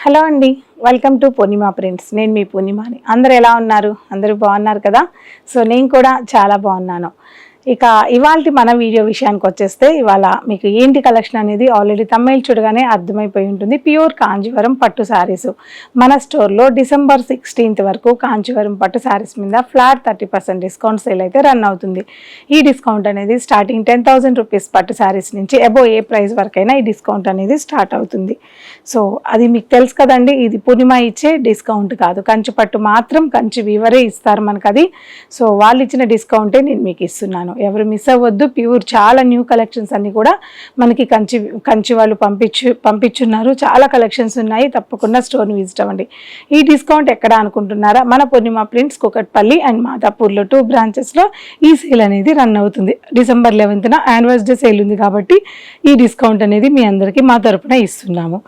Hello అండి, welcome to Purnima prints. నేను మీ పూర్ణిమని. అందరూ ఎలా ఉన్నారు? అందరూ బాగున్నారు కదా? సో నేను కూడా చాలా బాగున్నాను. ఇక ఇవాళ మన వీడియో విషయానికి వచ్చేస్తే, ఇవాళ మీకు ఏంటి కలెక్షన్ అనేది ఆల్రెడీ తమ్మైల్ చూడగానే అర్థమైపోయి ఉంటుంది. ప్యూర్ కాంజీవరం పట్టు శారీస్ మన స్టోర్లో డిసెంబర్ 16th వరకు కాంజీవరం పట్టు శారీస్ మీద ఫ్లాట్ 30% డిస్కౌంట్ సేల్ అయితే రన్ అవుతుంది. ఈ డిస్కౌంట్ అనేది స్టార్టింగ్ 10,000 రూపీస్ పట్టు శారీస్ నుంచి అబోవ్ ఏ ప్రైస్ వరకైనా ఈ డిస్కౌంట్ అనేది స్టార్ట్ అవుతుంది. సో అది మీకు తెలుసు కదండి, ఇది పూర్ణిమ ఇచ్చే డిస్కౌంట్ కాదు, కంచి పట్టు మాత్రం కంచి వీవరే ఇస్తారు మనకు అది. సో వాళ్ళు ఇచ్చిన డిస్కౌంటే నేను మీకు ఇస్తున్నాను. ఎవరు మిస్ అవ్వద్దు. ప్యూర్ చాలా న్యూ కలెక్షన్స్ అన్ని కూడా మనకి కంచి వాళ్ళు పంపించున్నారు. చాలా కలెక్షన్స్ ఉన్నాయి, తప్పకుండా స్టోర్ని విజిట్ అవ్వండి. ఈ డిస్కౌంట్ ఎక్కడ అనుకుంటున్నారా? మన పూర్ణిమ ప్రింట్స్ కుకట్పల్లి అండ్ మాదాపూర్లో 2 బ్రాంచెస్లో ఈ సేల్ అనేది రన్ అవుతుంది. డిసెంబర్ 11th యానివర్సరీ సేల్ ఉంది కాబట్టి ఈ డిస్కౌంట్ అనేది మీ అందరికీ మా తరపున ఇస్తున్నాము.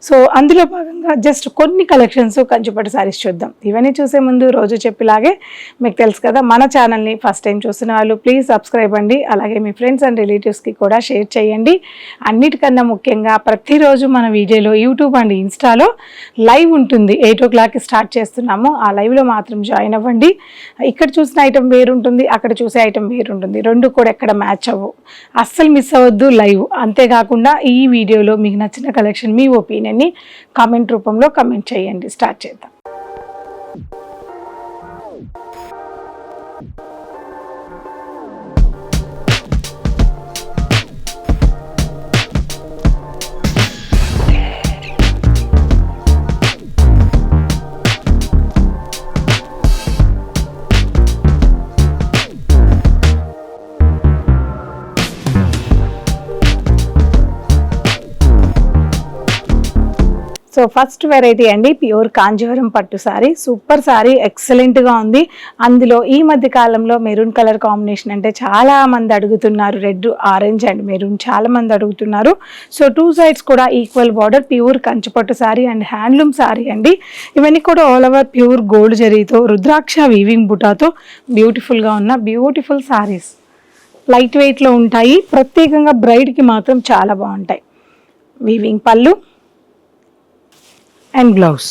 సో అందులో భాగంగా జస్ట్ కొన్ని కలెక్షన్స్ కంచిపట్టు శారీస్ చూద్దాం. ఇవన్నీ చూసే ముందు రోజు చెప్పేలాగే మీకు తెలుసు కదా, మన ఛానల్ని ఫస్ట్ టైం చూసిన వాళ్ళు ప్లీజ్ సబ్స్క్రైబ్ అండి. అలాగే మీ ఫ్రెండ్స్ అండ్ రిలేటివ్స్కి కూడా షేర్ చేయండి. అన్నిటికన్నా ముఖ్యంగా ప్రతిరోజు మన వీడియోలో యూట్యూబ్ అండ్ ఇన్స్టాలో లైవ్ ఉంటుంది. 8 o'clock స్టార్ట్ చేస్తున్నాము. ఆ లైవ్లో మాత్రం జాయిన్ అవ్వండి. ఇక్కడ చూసిన ఐటెం వేరుంటుంది, అక్కడ చూసే ఐటెం వేరుంటుంది. రెండు కూడా ఎక్కడ మ్యాచ్ అవ్వవు. అస్సలు మిస్ అవ్వద్దు లైవ్. అంతేకాకుండా ఈ వీడియోలో మీకు నచ్చిన కలెక్షన్, మీ ఒపీనియన్ని కామెంట్ రూపంలో కామెంట్ చేయండి. స్టార్ట్ చేద్దాం. సో ఫస్ట్ వెరైటీ అండి, ప్యూర్ కాంజీవరం పట్టు శారీ. సూపర్ శారీ, ఎక్సలెంట్గా ఉంది. అందులో ఈ మధ్య కాలంలో మెరూన్ కలర్ కాంబినేషన్ అంటే చాలా మంది అడుగుతున్నారు. రెడ్, ఆరెంజ్ అండ్ మెరూన్ చాలా మంది అడుగుతున్నారు. సో 2 sides కూడా ఈక్వల్ బార్డర్, ప్యూర్ కంచి పట్టు శారీ అండ్ హ్యాండ్లూమ్ శారీ అండి. ఇవన్నీ కూడా ఆల్ ఓవర్ ప్యూర్ గోల్డ్ జరీతో, రుద్రాక్ష వీవింగ్ బుటాతో బ్యూటిఫుల్గా ఉన్న బ్యూటిఫుల్ శారీస్. లైట్ వెయిట్లో ఉంటాయి. ప్రత్యేకంగా బ్రైడ్కి మాత్రం చాలా బాగుంటాయి. వీవింగ్ పళ్ళు అండ్ బ్లౌజ్.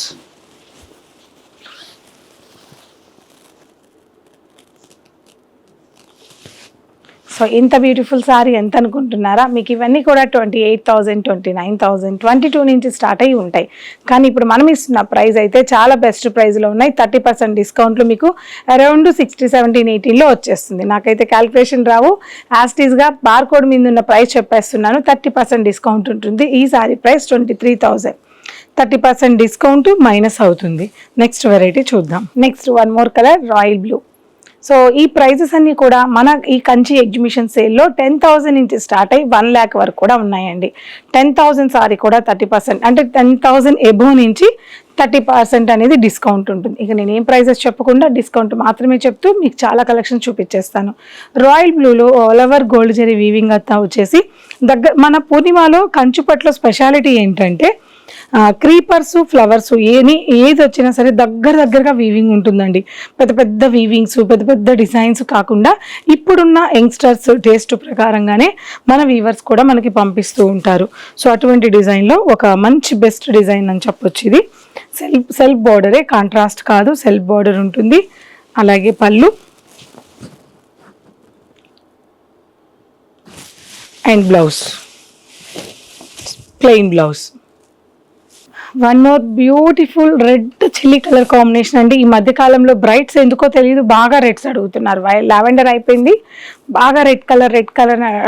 సో ఇంత బ్యూటిఫుల్ శారీ ఎంత అనుకుంటున్నారా? మీకు ఇవన్నీ కూడా 28,000, 29,000, 22 నుంచి స్టార్ట్ అయ్యి ఉంటాయి. కానీ ఇప్పుడు మనం ఇస్తున్న ప్రైస్ అయితే చాలా బెస్ట్ ప్రైస్లో ఉన్నాయి. 30% డిస్కౌంట్లు మీకు అరౌండ్ 60, 17, 18లో వచ్చేస్తుంది. నాకైతే క్యాల్కులేషన్ రావు. యాస్టీస్గా బార్కోడ్ మీద ఉన్న ప్రైస్ చెప్పేస్తున్నాను. 30% డిస్కౌంట్ ఉంటుంది. ఈ శారీ ప్రైస్ 23,000. 30% డిస్కౌంట్ మైనస్ అవుతుంది. నెక్స్ట్ వెరైటీ చూద్దాం. Next one more colour, royal blue. So ఈ ప్రైజెస్ అన్నీ కూడా మన ఈ కంచి ఎగ్జిబిషన్ సేల్లో 10,000 నుంచి స్టార్ట్ అయ్యి 1 lakh వరకు కూడా ఉన్నాయండి. 10,000 సారీ కూడా 30%, అంటే 10,000 ఎబోవ్ నుంచి 30% అనేది డిస్కౌంట్ ఉంటుంది. ఇక నేను ఏం ప్రైజెస్ చెప్పకుండా డిస్కౌంట్ మాత్రమే చెప్తూ మీకు చాలా కలెక్షన్ చూపించేస్తాను. రాయల్ బ్లూలో all over gold zari weaving అంతా వచ్చేసి మన పూర్ణిమలో కంచిపట్లో స్పెషాలిటీ ఏంటంటే క్రీపర్స్, ఫ్లవర్స్ ఏది వచ్చినా సరే దగ్గరగా వీవింగ్ ఉంటుందండి. పెద్ద పెద్ద వీవింగ్స్, పెద్ద పెద్ద డిజైన్స్ కాకుండా ఇప్పుడున్న యంగ్స్టర్స్ టేస్ట్ ప్రకారంగానే మన వీవర్స్ కూడా మనకి పంపిస్తూ ఉంటారు. సో అటువంటి డిజైన్లో ఒక మంచి బెస్ట్ డిజైన్ అని చెప్పొచ్చు. ఇది సెల్ఫ్ బార్డరే, కాంట్రాస్ట్ కాదు, సెల్ఫ్ బార్డర్ ఉంటుంది. అలాగే పళ్ళు and blouse, plain blouse. One more beautiful red chilli colour combination అండి. ఈ మధ్య కాలంలో బ్రైట్స్ ఎందుకో తెలియదు బాగా రెడ్స్ అడుగుతున్నారు. లావెండర్ అయిపోయింది, బాగా రెడ్ కలర్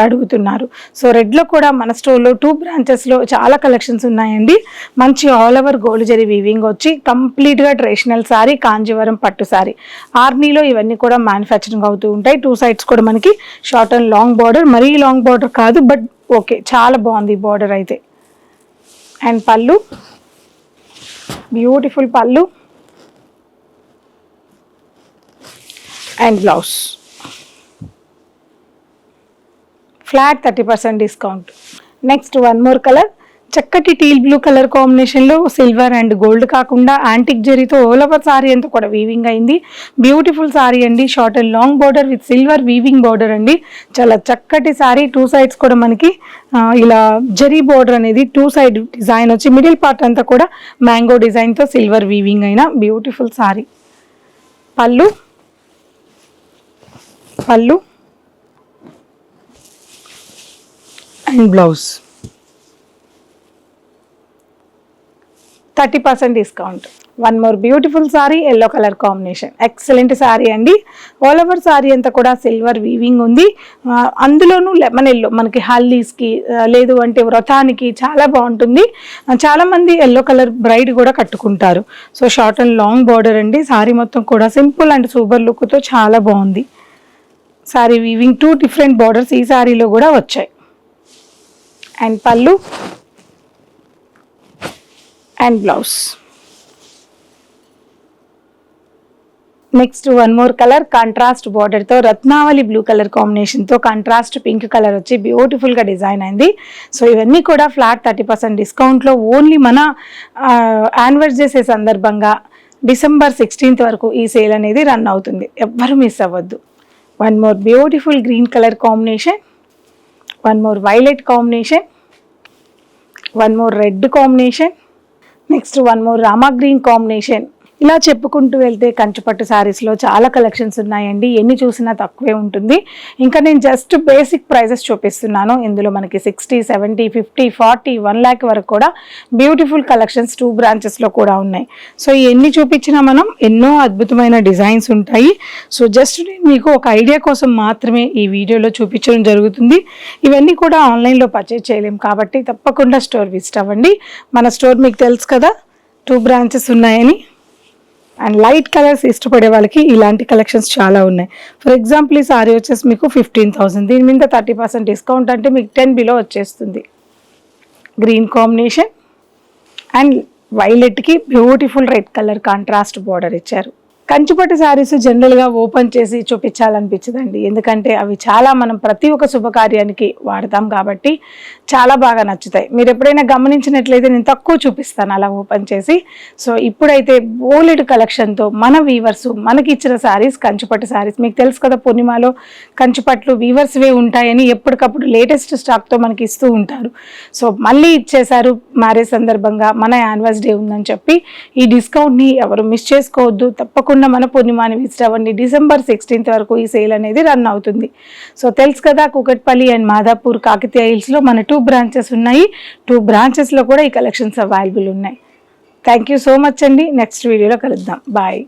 అడుగుతున్నారు. సో రెడ్లో కూడా మన స్టోర్లో 2 బ్రాంచెస్లో చాలా కలెక్షన్స్ ఉన్నాయండి. మంచి all over gold zari weaving వచ్చి కంప్లీట్గా ట్రెడిషనల్ శారీ, కాంజీవరం పట్టు శారీ. ఆర్మీలో ఇవన్నీ కూడా మ్యానుఫ్యాక్చరింగ్ అవుతూ ఉంటాయి. 2 sides కూడా మనకి షార్ట్ అండ్ లాంగ్ బార్డర్, మరీ లాంగ్ బార్డర్ కాదు, బట్ ఓకే చాలా బాగుంది ఈ బార్డర్ అయితే. అండ్ పళ్ళు, బ్యూటిఫుల్ పళ్ళు and blouse. Flat 30% discount. Next one more colour, చక్కటి టీల్ బ్లూ కలర్ కాంబినేషన్లో సిల్వర్ అండ్ గోల్డ్ కాకుండా యాంటిక్ జరీతో ఆల్ ఓవర్ సారీ అంతా కూడా వీవింగ్ అయింది. బ్యూటిఫుల్ సారీ అండి. Short and long border with silver weaving border అండి. చాలా చక్కటి సారీ. 2 సైడ్స్ కూడా మనకి ఇలా జరీ బార్డర్ అనేది 2 సైడ్ డిజైన్ వచ్చి మిడిల్ పార్ట్ అంతా కూడా మ్యాంగో డిజైన్తో సిల్వర్ వీవింగ్ అయిన బ్యూటిఫుల్ సారీ. పళ్ళు and blouse 30% discount. One more beautiful sorry, yellow colour combination. Excellent sorry అండి. ఆల్ ఓవర్ సారీ అంతా కూడా సిల్వర్ వీవింగ్ ఉంది. అందులోనూ లెమన్ ఎల్లో మనకి హల్దీస్కి లేదు అంటే వ్రతానికి చాలా బాగుంటుంది. చాలామంది ఎల్లో కలర్ బ్రైడ్ కూడా కట్టుకుంటారు. So short and long border అండి. సారీ మొత్తం కూడా సింపుల్ అండ్ సూపర్ లుక్తో చాలా బాగుంది. సారీ వీవింగ్ 2 డిఫరెంట్ బార్డర్స్ ఈ సారీలో కూడా వచ్చాయి. అండ్ పళ్ళు and blouse. Next one more colour contrast బార్డర్తో రత్నావళి బ్లూ కలర్ కాంబినేషన్తో కాంట్రాస్ట్ పింక్ కలర్ వచ్చి బ్యూటిఫుల్గా డిజైన్ అయింది. సో ఇవన్నీ కూడా ఫ్లాట్ 30% డిస్కౌంట్లో ఓన్లీ మన యానివర్సరీ సందర్భంగా December 16th వరకు ఈ సేల్ అనేది రన్ అవుతుంది. ఎవ్వరు మిస్ అవ్వద్దు. One more beautiful green colour combination, one more violet combination, one more red combination, next one more Rama green combination. ఇలా చెప్పుకుంటూ వెళ్తే కంచిపట్టు శారీస్లో చాలా కలెక్షన్స్ ఉన్నాయండి. ఎన్ని చూసినా తక్కువే ఉంటుంది. ఇంకా నేను జస్ట్ బేసిక్ ప్రైజెస్ చూపిస్తున్నాను. ఇందులో మనకి 60, 70, 50, 40, 1 lakh వరకు కూడా బ్యూటిఫుల్ కలెక్షన్స్ 2 బ్రాంచెస్లో కూడా ఉన్నాయి. సో ఎన్ని చూపించినా మనం ఎన్నో అద్భుతమైన డిజైన్స్ ఉంటాయి. సో జస్ట్ నేను మీకు ఒక ఐడియా కోసం మాత్రమే ఈ వీడియోలో చూపించడం జరుగుతుంది. ఇవన్నీ కూడా ఆన్లైన్లో పర్చేజ్ చేయలేం కాబట్టి తప్పకుండా స్టోర్ విజిట్ అవ్వండి. మన స్టోర్ మీకు తెలుసు కదా, 2 బ్రాంచెస్ ఉన్నాయని. అండ్ లైట్ కలర్స్ ఇష్టపడే వాళ్ళకి ఇలాంటి కలెక్షన్స్ చాలా ఉన్నాయి. ఫర్ ఎగ్జాంపుల్ ఈ సారీ వచ్చేసి మీకు 15,000, దీని మీద 30% డిస్కౌంట్ అంటే మీకు 10 బిలో వచ్చేస్తుంది. గ్రీన్ కాంబినేషన్ అండ్ వైలెట్కి beautiful red colour contrast border ఇచ్చారు. కంచిపట్టు శారీస్ జనరల్గా ఓపెన్ చేసి చూపించాలనిపించదండి. ఎందుకంటే అవి చాలా మనం ప్రతి ఒక్క శుభకార్యానికి వాడతాం కాబట్టి చాలా బాగా నచ్చుతాయి. మీరు ఎప్పుడైనా గమనించినట్లయితే నేను తక్కువ చూపిస్తాను అలా ఓపెన్ చేసి. సో ఇప్పుడైతే బోలెడ్ కలెక్షన్తో మన వీవర్స్ మనకి ఇచ్చిన శారీస్, కంచిపట్టు శారీస్ మీకు తెలుసు కదా, పూర్ణిమలో కంచిపట్లు వీవర్స్వే ఉంటాయని ఎప్పటికప్పుడు లేటెస్ట్ స్టాక్తో మనకి ఇస్తూ ఉంటారు. సో మళ్ళీ ఇచ్చేశారు మ్యారేజ్ సందర్భంగా, మన యానివర్సరీ ఉందని చెప్పి ఈ డిస్కౌంట్ని ఎవరు మిస్ చేసుకోవద్దు. తప్పకుండా మన పూర్ణిమాని విజిట్ అవ్వండి. December 16th వరకు ఈ సేల్ అనేది రన్ అవుతుంది. సో తెలుసు కదా, కూకట్పల్లి అండ్ మాదాపూర్, కాకతీయ హిల్స్లో మన 2 బ్రాంచెస్ ఉన్నాయి. 2 బ్రాంచెస్లో కూడా ఈ కలెక్షన్స్ అవైలబుల్ ఉన్నాయి. థ్యాంక్ యూ సో మచ్ అండి. నెక్స్ట్ వీడియోలో కలుద్దాం. బాయ్.